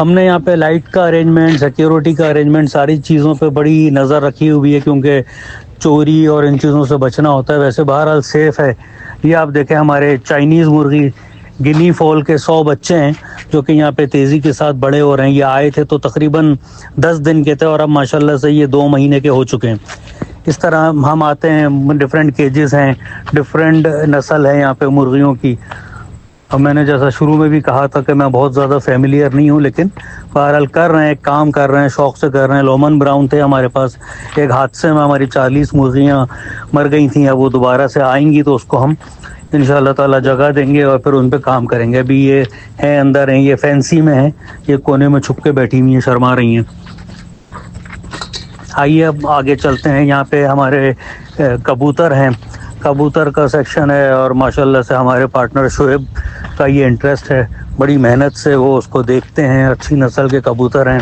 ہم نے یہاں پہ لائٹ کا ارینجمنٹ, سیکیورٹی کا ارینجمنٹ, ساری چیزوں پہ بڑی نظر رکھی ہوئی ہے کیونکہ چوری اور ان چیزوں سے بچنا ہوتا ہے. ویسے بہرحال سیف ہے. یہ آپ دیکھیں ہمارے چائنیز مرغی گنی فول کے 100 بچے ہیں جو کہ یہاں پہ تیزی کے ساتھ بڑے ہو رہے ہیں. یہ آئے تھے تو تقریباً 10 دن کے تھے اور اب ماشاءاللہ سے یہ 2 مہینے کے ہو چکے ہیں. اس طرح ہم آتے ہیں, ڈفرینٹ کیجز ہیں, ڈفرینٹ نسل ہے یہاں پہ مرغیوں کی. اب میں نے جیسا شروع میں بھی کہا تھا کہ میں بہت زیادہ فیملیئر نہیں ہوں, لیکن بہرحال کر رہے ہیں, کام کر رہے ہیں, شوق سے کر رہے ہیں. لومن براؤن تھے ہمارے پاس, ایک حادثے میں ہماری 40 مرغیاں مر گئی تھیں. اب وہ دوبارہ سے آئیں گی تو اس کو ہم ان شاء اللہ تعالیٰ جگہ دیں گے اور پھر ان پہ کام کریں گے. ابھی یہ ہیں اندر ہیں, یہ فینسی میں ہیں, یہ کونے میں چھپ کے بیٹھی ہوئی ہیں, شرما رہی ہیں. آئیے اب آگے چلتے ہیں. یہاں پہ ہمارے کبوتر ہیں, کبوتر کا سیکشن ہے اور ماشاءاللہ سے ہمارے پارٹنر شعیب کا یہ انٹرسٹ ہے, بڑی محنت سے وہ اس کو دیکھتے ہیں. اچھی نسل کے کبوتر ہیں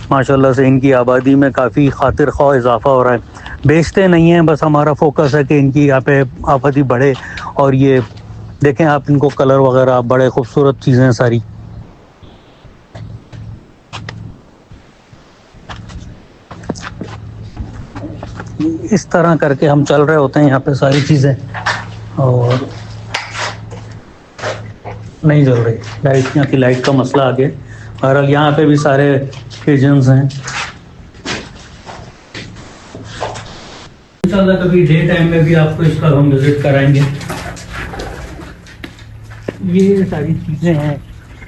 ماشاءاللہ سے. ان کی آبادی میں کافی خاطر خواہ اضافہ ہو رہا ہے. بیچتے نہیں ہیں, بس ہمارا فوکس ہے کہ ان کی یہاں پہ آبادی بڑھے. اور یہ دیکھیں آپ ان کو کلر وغیرہ, بڑے خوبصورت چیزیں ہیں ساری. اس طرح کر کے ہم چل رہے ہوتے ہیں یہاں پہ ساری چیزیں. اور نہیں جل رہی لائٹ, یہاں کی لائٹ کا مسئلہ آگے. بہرحال یہاں پہ بھی سارے پیجنز ہیں. انشاءاللہ کبھی ڈے ٹائم میں بھی آپ کو اس کا ہم وزٹ کرائیں گے. یہ ساری چیزیں ہیں.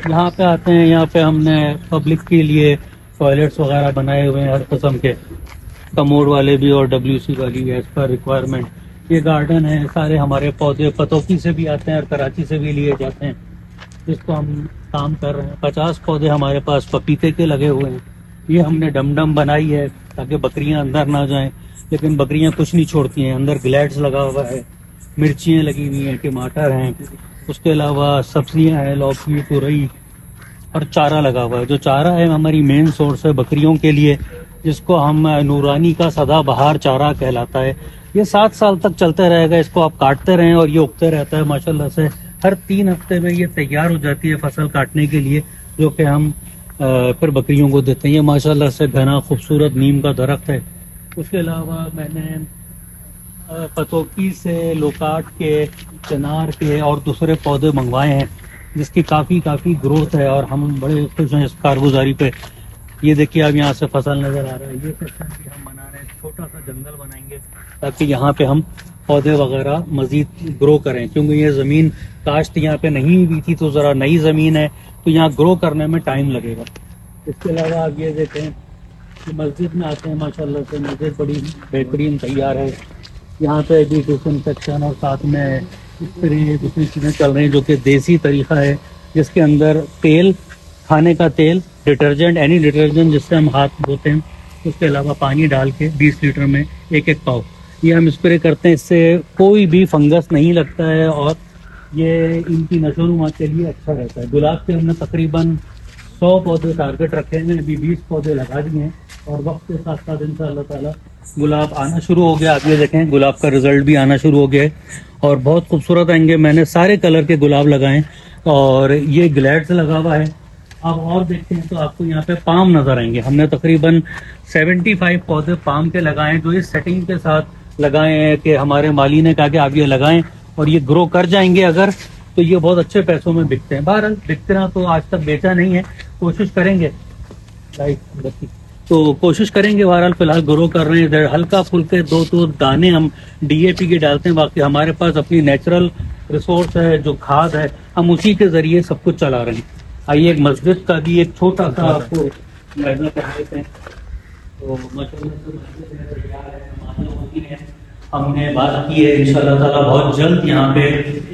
یہاں پہ آتے ہیں, یہاں پہ ہم نے پبلک کے لیے ٹوائلٹس وغیرہ بنائے ہوئے ہیں ہر قسم کے, کموڈ والے بھی اور WC والی ایز پر ریکوائرمنٹ. یہ گارڈن ہے, سارے ہمارے پودے پتوکی سے بھی آتے ہیں اور کراچی سے بھی لیے جاتے ہیں. جس کو ہم کام کر رہے ہیں. 50 پودے ہمارے پاس پپیتے کے لگے ہوئے ہیں. یہ ہم نے ڈم بنائی ہے تاکہ بکریاں اندر نہ جائیں, لیکن بکریاں کچھ نہیں چھوڑتی ہیں. اندر گلیڈز لگا ہوا ہے, مرچیاں لگی ہوئی ہیں, ٹماٹر ہیں, اس کے علاوہ سبزیاں ہیں, لوکی, تورئی, اور چارہ لگا ہوا ہے. جو چارہ ہے ہماری مین سورس ہے بکریوں کے لیے, جس کو ہم نورانی کا سدا بہار چارہ کہلاتا ہے. یہ 7 سال تک چلتا رہے گا. اس کو آپ کاٹتے رہیں اور یہ اگتے رہتا ہے ماشاءاللہ سے. ہر 3 ہفتے میں یہ تیار ہو جاتی ہے فصل کاٹنے کے لیے, جو کہ ہم پھر بکریوں کو دیتے ہیں. یہ ماشاءاللہ سے گھنا خوبصورت نیم کا درخت ہے. اس کے علاوہ میں نے پتوکی سے لوکاٹ کے, چنار کے اور دوسرے پودے منگوائے ہیں, جس کی کافی گروتھ ہے اور ہم بڑے خوش ہیں اس کارگزاری پہ. یہ دیکھیے اب یہاں سے فصل نظر آ رہا ہے. یہ سیکشن بھی ہم بنا رہے ہیں, چھوٹا سا جنگل بنائیں گے تاکہ یہاں پہ ہم پودے وغیرہ مزید گرو کریں, کیونکہ یہ زمین کاشت یہاں پہ نہیں ہوئی تھی تو ذرا نئی زمین ہے تو یہاں گرو کرنے میں ٹائم لگے گا. اس کے علاوہ آپ یہ دیکھیں کہ مسجد میں آتے ہیں ماشاءاللہ سے, مسجد بڑی بہترین تیار ہے. یہاں پہ بھی ڈس انفیکشن اور ساتھ میں اسپرے دوسری چیزیں چل رہی ہیں جو کہ دیسی طریقہ ہے, جس کے اندر تیل, کھانے کا تیل, ڈٹرجنٹ, اینی ڈٹرجنٹ جس سے ہم ہاتھ دھوتے ہیں, اس کے علاوہ پانی ڈال کے 20 لیٹر میں ایک پاؤ یہ ہم اسپرے کرتے ہیں. اس سے کوئی بھی فنگس نہیں لگتا ہے اور یہ ان کی نشو و نما کے لیے اچھا رہتا ہے. گلاب کے ہم نے تقریباً 100 پودے ٹارگٹ رکھے ہیں, ابھی 20 پودے لگا دیے ہیں اور وقت کے ساتھ ساتھ ان شاء اللہ تعالیٰ گلاب آنا شروع ہو گیا. آپ یہ دیکھیں گلاب کا رزلٹ بھی آنا شروع ہو گیا ہے اور بہت خوبصورت آئیں گے. میں نے سارے کلر کے گلاب لگائے ہیں اور یہ گلیڈز لگا ہوا ہے. آپ اور دیکھتے ہیں تو آپ کو یہاں پہ پام نظر آئیں گے. ہم نے تقریباً 75 پودے پام کے لگائے ہیں, جو اس سیٹنگ کے ساتھ لگائے ہیں کہ ہمارے مالی نے کہا کہ آپ یہ لگائیں اور یہ گرو کر جائیں گے اگر تو یہ بہت اچھے پیسوں میں بکتے ہیں. بہرحال بکتے رہا تو آج تک بیچا نہیں ہے, کوشش کریں گے تو کوشش کریں گے. بہرحال فی الحال گرو کر رہے ہیں. ہلکا پھلکے 2 دانے ہم DAP کے ڈالتے ہیں, باقی ہمارے پاس اپنی نیچرل ریسورس ہے جو کھاد ہے, ہم اسی کے ذریعے سب کچھ چلا رہے ہیں. آئیے ایک مسجد کا بھی ایک چھوٹا سا آپ کو ملاحظہ کر دیتے ہیں. تو ہم نے بات کی ہے ان شاء اللہ تعالیٰ بہت جلد یہاں پہ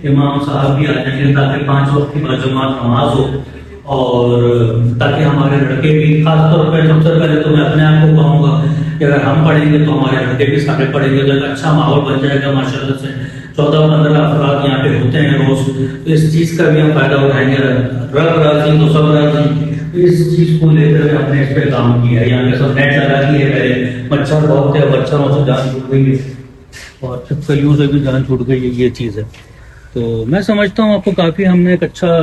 امام صاحب بھی آ جائیں گے تاکہ 5 وقت کی باجماعت نماز ہو, اور تاکہ ہمارے لڑکے بھی, خاص طور پہ سب سے پہلے تو میں اپنے آپ کو کہوں گا کہ اگر ہم پڑھیں گے تو ہمارے لڑکے بھی سارے پڑھیں گے, تو ایک اچھا ماحول بن جائے گا ماشاءاللہ سے. 14-15 افراد یہاں پہ ہوتے ہیں روز, تو اس چیز کا بھی ہم فائدہ اٹھائیں گے. رب راضی تو سب راضی, اس چیز کو لے کر ہم نے اس پہ کام کیا ہے. یہاں پہ سب نیٹ لگا دی ہے پہلے, مچھر بہت ہے, مچھروں سے جان چھوٹ گئی ہے اور چھپکلیوں سے بھی جان چھوٹ گئی ہے. یہ چیز ہے. تو میں سمجھتا ہوں آپ کو کافی ہم نے ایک اچھا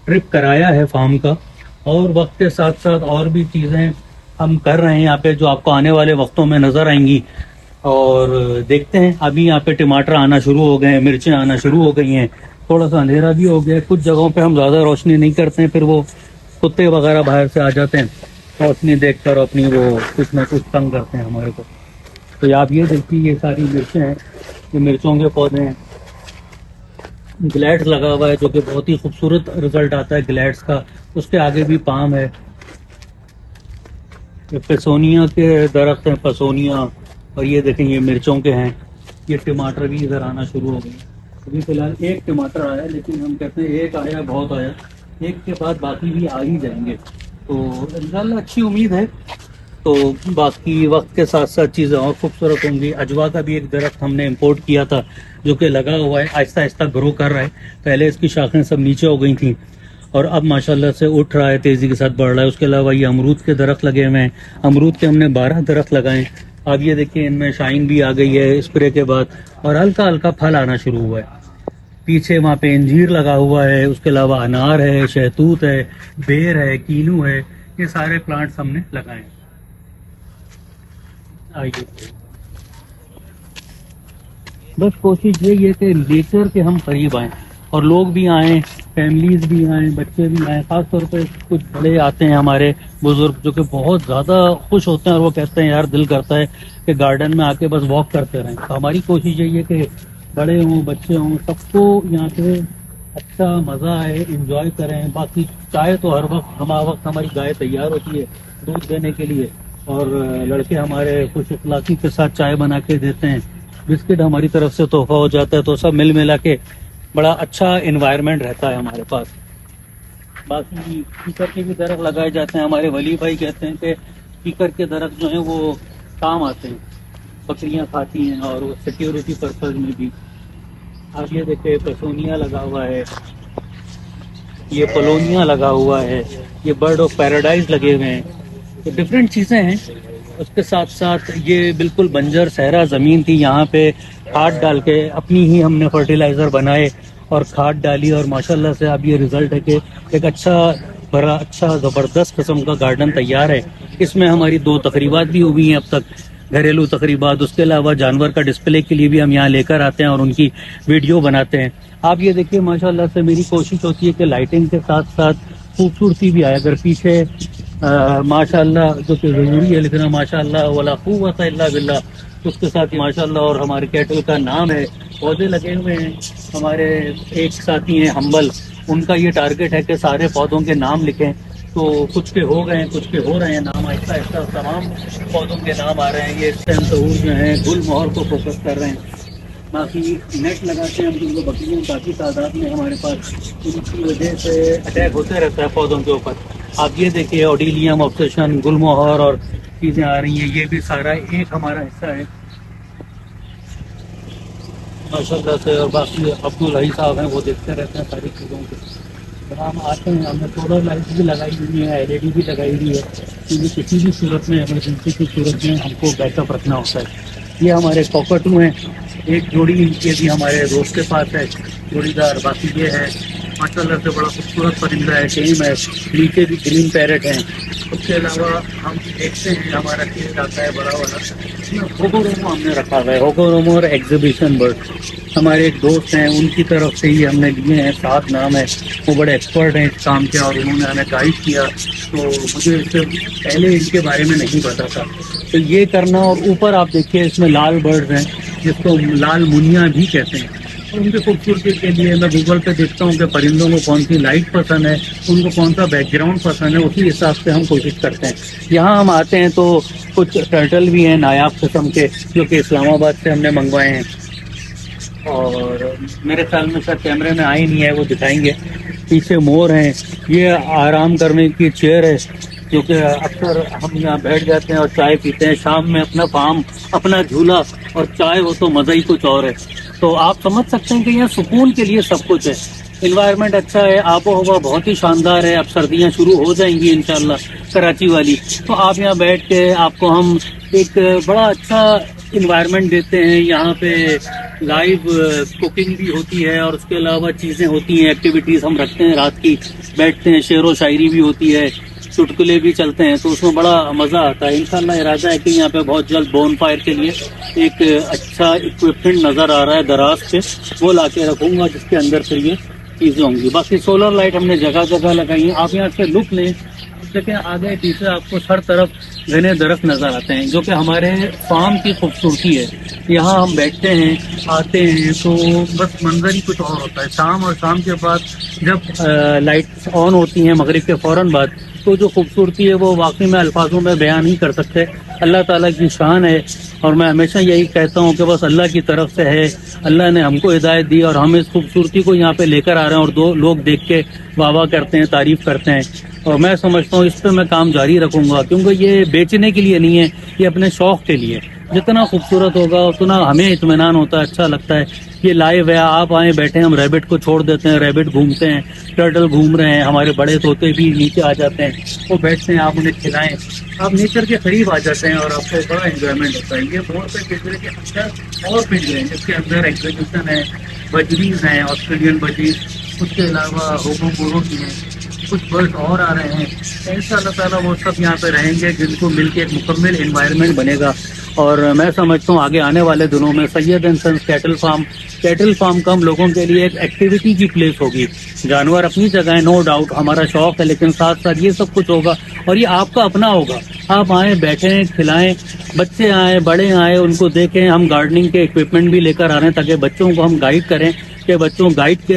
ٹرپ کرایا ہے فارم کا, اور وقت کے ساتھ ساتھ اور بھی چیزیں ہم کر رہے ہیں یہاں پہ جو آپ کو آنے والے وقتوں میں نظر آئیں گی. اور دیکھتے ہیں ابھی یہاں پہ ٹماٹر آنا شروع ہو گئے ہیں, مرچیں آنا شروع ہو گئی ہیں, تھوڑا سا اندھیرا بھی ہو گیا. کچھ جگہوں پہ ہم زیادہ روشنی نہیں کرتے ہیں, پھر وہ کتے وغیرہ باہر سے آ جاتے ہیں روشنی دیکھ کر, اپنی وہ کچھ نہ کچھ تنگ کرتے ہیں ہمارے کو. تو آپ یہ دیکھیے یہ ساری مرچیں ہیں, یہ مرچوں کے پودے ہیں. گلیڈس لگا ہوا ہے جو کہ بہت ہی خوبصورت رزلٹ آتا ہے گلیڈس کا. اس کے آگے بھی پام ہے. یہ پسونیا کے درخت ہیں, پسونیا. اور یہ دیکھیں یہ مرچوں کے ہیں. یہ ٹماٹر بھی ادھر آنا شروع ہو گئے. ابھی فی الحال ایک ٹماٹر آیا, لیکن ہم کہتے ہیں ایک آیا بہت آیا, ایک کے بعد باقی بھی آ ہی جائیں گے. تو انشاءاللہ اچھی امید ہے. تو باقی وقت کے ساتھ ساتھ چیزیں اور خوبصورت ہوں گی. اجوا کا بھی ایک درخت ہم نے امپورٹ کیا تھا جو کہ لگا ہوا ہے, آہستہ آہستہ گرو کر رہا ہے. پہلے اس کی شاخیں سب نیچے ہو گئی تھیں اور اب ماشاءاللہ سے اٹھ رہا ہے, تیزی کے ساتھ بڑھ رہا ہے. اس کے علاوہ یہ امرود کے درخت لگے ہوئے ہیں. امرود کے ہم نے 12 درخت لگائے. اب یہ دیکھیں ان میں شائن بھی آ گئی ہے اسپرے کے بعد, اور ہلکا ہلکا پھل آنا شروع ہوا ہے. پیچھے وہاں پہ انجیر لگا ہوا ہے. اس کے علاوہ انار ہے, شہتوت ہے, بیر ہے, کینو ہے. یہ سارے پلانٹس ہم نے لگائے ہیں. آئیے بس کوشش یہی ہے کہ نیچر کے ہم قریب آئیں, اور لوگ بھی آئیں, فیملیز بھی آئیں, بچے بھی آئیں. خاص طور پہ کچھ بڑے آتے ہیں ہمارے بزرگ جو کہ بہت زیادہ خوش ہوتے ہیں, اور وہ کہتے ہیں یار دل کرتا ہے کہ گارڈن میں آ کے بس واک کرتے رہیں. تو ہماری کوشش یہی ہے کہ بڑے ہوں بچے ہوں سب کو یہاں پہ اچھا مزہ آئے, انجوائے کریں. باقی چائے تو ہر وقت ہماری گائے تیار ہوتی ہے دودھ دینے کے لیے, اور لڑکے ہمارے خوش اخلاقی کے ساتھ چائے بنا کے دیتے ہیں. بسکٹ ہماری طرف سے تحفہ ہو جاتا ہے. تو سب مل ملا کے بڑا اچھا انوائرمنٹ رہتا ہے ہمارے پاس. باقی کیکر کے بھی درخت لگائے جاتے ہیں. ہمارے ولی بھائی کہتے ہیں کہ کیکر کے درخت جو ہیں وہ کام آتے ہیں, بکریاں کھاتی ہیں, اور وہ سیکیورٹی پرپز میں بھی. اب یہ دیکھیں پسونیا لگا ہوا ہے, یہ پلونیا لگا ہوا ہے, یہ برڈ آف پیراڈائز لگے ہوئے ہیں. تو ڈفرینٹ چیزیں ہیں. اس کے ساتھ ساتھ یہ بالکل بنجر صحرا زمین تھی, یہاں پہ کھاد ڈال کے اپنی ہی ہم نے فرٹیلائزر بنائے اور کھاد ڈالی, اور ماشاءاللہ سے اب یہ رزلٹ ہے کہ ایک اچھا بڑا اچھا زبردست قسم کا گارڈن تیار ہے. اس میں ہماری 2 تقریبات بھی ہوئی ہیں اب تک, گھریلو تقریبات. اس کے علاوہ جانور کا ڈسپلے کے لیے بھی ہم یہاں لے کر آتے ہیں اور ان کی ویڈیو بناتے ہیں. آپ یہ دیکھیے ماشاءاللہ سے میری کوشش ہوتی ہے کہ لائٹنگ کے ساتھ ساتھ خوبصورتی بھی آئے. اگر پیچھے ماشاءاللہ جو کہ ضروری ہے لکھنا ماشاءاللہ ولا قوت الا باللہ, اس کے ساتھ ماشاءاللہ اور ہمارے کیٹل کا نام ہے. پودے لگے ہوئے ہیں. ہمارے ایک ساتھی ہیں ہمبل, ان کا یہ ٹارگٹ ہے کہ سارے پودوں کے نام لکھیں. تو کچھ کے ہو گئے ہیں, کچھ کے ہو رہے ہیں نام. آہستہ آہستہ تمام پودوں کے نام آ رہے ہیں. یہ سینسور جو ہیں گل مہر کو فوکس کر رہے ہیں. باقی نیٹ لگاتے ہیں ہم جن کو بکریاں کافی تعداد میں ہمارے پاس, ان کی وجہ سے اٹیک ہوتے رہتا ہے پودوں کے اوپر. آپ یہ دیکھیے اوڈیلیم, آبسیشن, گل مہر اور چیزیں آ رہی ہیں. یہ بھی سارا ایک ہمارا حصہ ہے ماشاءاللہ سے. اور باقی عبدالحی صاحب ہیں, وہ دیکھتے رہتے ہیں ساری چیزوں کو. ہم آتے ہیں, ہم نے سولر لائٹ بھی لگائی ہوئی ہے, LED بھی لگائی ہوئی ہے, کیونکہ کسی بھی صورت میں ایمرجنسی کی صورت میں ہم کو بیک اپ رکھنا ہوتا ہے. یہ ہمارے کوکٹو ہیں, ایک جوڑی ان کے بھی ہمارے دوست کے پاس ہے جوڑی دار. باقی یہ ہے ماشاءاللہ سے بڑا خوبصورت پرندہ ہے, ٹیم ہے. نیچے بھی گرین پیرٹ ہیں. اس کے علاوہ ہم دیکھتے ہیں ہمارا کیس آتا ہے بڑا والا, ہوگو رومو ہم نے رکھا ہوا ہے. ہوگو رومو اور ایگزیبیشن برڈ ہمارے ایک دوست ہیں, ان کی طرف سے ہی ہم نے لیے ہیں. 7 نام ہے, وہ بڑے ایکسپرٹ ہیں اس کام کے, اور انہوں نے ہمیں گائیڈ کیا. تو مجھے اس سے پہلے ان کے بارے میں نہیں پتا تھا. تو یہ کرنا. اور اوپر آپ دیکھیے اس میں لال برڈ ہیں جس کو لال منیا بھی کہتے ہیں. اور ان کی خوبصورتی کے لیے میں گوگل پہ دیکھتا ہوں کہ پرندوں کو کون سی لائٹ پسند ہے, ان کو کون سا بیک گراؤنڈ پسند ہے, اسی حساب سے ہم کوشش کرتے ہیں. یہاں ہم آتے ہیں تو کچھ ٹرٹل بھی ہیں نایاب قسم کے جو کہ اسلام آباد سے ہم نے منگوائے ہیں, اور میرے خیال میں سر کیمرے میں آئی نہیں ہے, وہ دکھائیں گے. پیچھے مور ہیں. یہ آرام کرنے کی چیئر ہے جو کہ اکثر ہم یہاں بیٹھ جاتے ہیں اور چائے پیتے ہیں شام میں. اپنا فارم, اپنا جھولا اور چائے, وہ تو مزہ ہی کچھ اور ہے. تو آپ سمجھ سکتے ہیں کہ یہاں سکون کے لیے سب کچھ ہے. انوائرمنٹ اچھا ہے, آب و ہوا بہت ہی شاندار ہے. اب سردیاں شروع ہو جائیں گی انشاءاللہ کراچی والی, تو آپ یہاں بیٹھ کے آپ کو ہم ایک بڑا اچھا انوائرمنٹ دیتے ہیں. یہاں پہ لائیو کوکنگ بھی ہوتی ہے اور اس کے علاوہ چیزیں ہوتی ہیں, ایکٹیویٹیز ہم رکھتے ہیں, رات کی بیٹھتے ہیں, شعر و شاعری بھی ہوتی ہے, چٹکلے بھی چلتے ہیں, تو اس میں بڑا مزہ آتا ہے. انشاءاللہ ارادہ ہے کہ یہاں پہ بہت جلد بون فائر کے لیے ایک اچھا اکوپمنٹ نظر آ رہا ہے دراز پہ, وہ لا کے رکھوں گا جس کے اندر پھر یہ چیزیں ہوں گی. باقی سولر لائٹ ہم نے جگہ جگہ لگائی ہیں. آپ یہاں سے لک لیں, دیکھیں آگے پیچھے آپ کو ہر طرف گھنے درخت نظر آتے ہیں, جو کہ ہمارے فارم کی خوبصورتی ہے. یہاں ہم بیٹھتے ہیں, آتے ہیں, تو بس منظر ہی کچھ اور ہوتا ہے. شام اور شام کے بعد جب لائٹ آن ہوتی ہیں مغرب کے فوراً بعد, تو جو خوبصورتی ہے وہ واقعی میں الفاظوں میں بیان نہیں کر سکتے. اللہ تعالیٰ کی شان ہے, اور میں ہمیشہ یہی کہتا ہوں کہ بس اللہ کی طرف سے ہے. اللہ نے ہم کو ہدایت دی اور ہم اس خوبصورتی کو یہاں پہ لے کر آ رہے ہیں, اور دو لوگ دیکھ کے واہ واہ کرتے ہیں, تعریف کرتے ہیں. اور میں سمجھتا ہوں اس پہ میں کام جاری رکھوں گا, کیونکہ یہ بیچنے کے لیے نہیں ہے, یہ اپنے شوق کے لیے. جتنا خوبصورت ہوگا اتنا ہمیں اطمینان ہوتا ہے, اچھا لگتا ہے. یہ لائیو ہے, آپ آئیں بیٹھیں, ہم ریبٹ کو چھوڑ دیتے ہیں, ریبٹ گھومتے ہیں, ٹرٹل گھوم رہے ہیں, ہمارے بڑے طوطے بھی نیچے آ جاتے ہیں, وہ بیٹھتے ہیں, آپ انہیں کھلائیں, آپ نیچر کے قریب آ جاتے ہیں اور آپ کو بڑا انجوائمنٹ ہوتا ہے. یہ مور پہ پنجرے کے اندر اور پنجرے ہیں جس کے اندر ایگزیبیشن ہے, بجریز ہیں, آسٹریلین بجریز, اس کے علاوہ ہومو بورو کی ہیں, کچھ برڈ اور آ رہے ہیں. ان شاء اللہ تعالیٰ وہ سب یہاں پہ رہیں گے, جن کو مل کے ایک مکمل انوائرمنٹ بنے گا. اور میں سمجھتا ہوں آگے آنے والے دنوں میں سید اینڈ سنس کیٹل فارم کا ہم لوگوں کے لیے ایک ایکٹیویٹی کی پلیس ہوگی. جانور اپنی جگہ ہے, نو ڈاؤٹ ہمارا شوق ہے, لیکن ساتھ ساتھ یہ سب کچھ ہوگا اور یہ آپ کا اپنا ہوگا. آپ آئیں, بیٹھیں, کھلائیں, بچے آئیں, بڑے آئیں, ان کو دیکھیں. ہم گارڈننگ کے اکوپمنٹ بھی لے کر آ رہے ہیں تاکہ بچوں کو ہم گائیڈ کریں کہ بچوں گائیڈ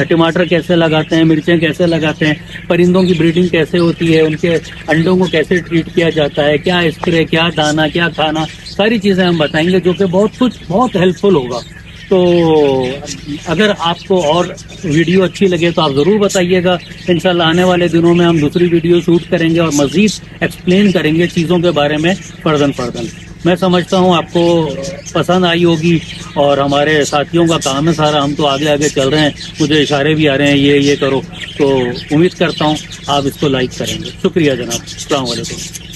ٹماٹر کیسے لگاتے ہیں, مرچیں کیسے لگاتے ہیں, پرندوں کی بریڈنگ کیسے ہوتی ہے, ان کے انڈوں کو کیسے ٹریٹ کیا جاتا ہے, کیا اسپرے, کیا دانا, کیا کھانا, ساری چیزیں ہم بتائیں گے, جو کہ بہت ہیلپ فل ہوگا. تو اگر آپ کو اور ویڈیو اچھی لگے تو آپ ضرور بتائیے گا. انشاءاللہ آنے والے دنوں میں ہم دوسری ویڈیو شوٹ کریں گے اور مزید ایکسپلین کریں گے چیزوں کے بارے میں فردن. میں سمجھتا ہوں آپ کو پسند آئی ہوگی, اور ہمارے ساتھیوں کا کام ہے سارا, ہم تو آگے چل رہے ہیں, مجھے اشارے بھی آ رہے ہیں یہ کرو. تو امید کرتا ہوں آپ اس کو لائک کریں گے. شکریہ جناب, السلام علیکم.